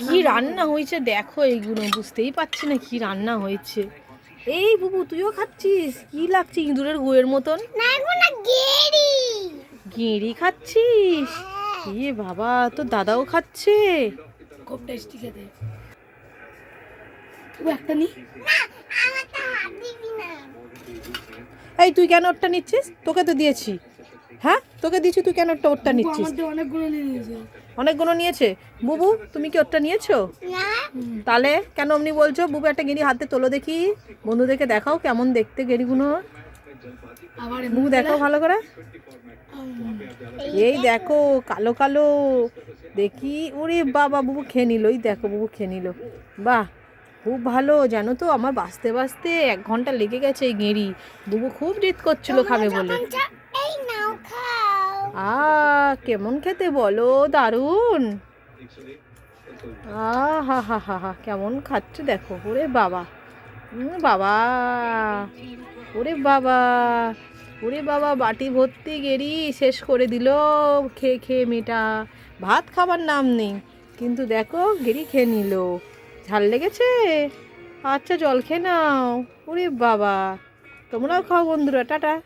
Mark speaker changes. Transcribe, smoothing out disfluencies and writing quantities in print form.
Speaker 1: কি রান্না হয়েছে দেখো, এইগুলো বুঝতেই পারছি না কি রান্না হয়েছে। এই বুবু, তুইও খাচ্ছিস? কি লাগছে ইঁদুরের গুয়ের মতন? গেঁড়ি খাচ্ছিস? এ বাবা, তোর দাদাও খাচ্ছে? খুব টেস্টি খেতে। তুই একটা নি। এই তুই কেন ওরটা নিচ্ছিস? তোকে তো দিয়েছি। হ্যাঁ, তোকে দিয়েছি, তুই কেন ওরটা নিচ্ছিস? অনেকগুলো নিয়েছে। বুবু, তুমি কি ওরটা নিয়েছো? তাহলে কেন অমনি বলছো? বুবু, একটা গেঁড়ি হাতে তোলো দেখি, বন্ধুদেরকে দেখাও কেমন দেখতে গেঁড়িগুলো। বুবু দেখাও ভালো করে। এই দেখো, কালো কালো দেখি। ওরে বাবা, বুবু খেয়ে নিল। এই দেখো, বুবু খেয়ে নিল। বাহ, খুব ভালো। জানো তো, আমার বাঁচতে বাঁচতে 1 ঘন্টা লেগে গেছে এই গেঁড়ি। বুবু খুব জিদ করছিল খাবে বলে। কেমন খেতে বলো, দারুণ। হা হা হা হা, কেমন খাচ্ছে দেখো। ওরে বাবা, বাবা, ওরে বাবা, ওরে বাবা, বাটি ভর্তি গেরি শেষ করে দিল খেয়ে খেয়ে মেয়েটা। ভাত খাবার নাম নেই, কিন্তু দেখো গেরি খেয়ে নিল। ঝাল লেগেছে? আচ্ছা, জল খেয়ে নাও। ওরে বাবা, তোমরাও খাও বন্ধুরা, টাটা।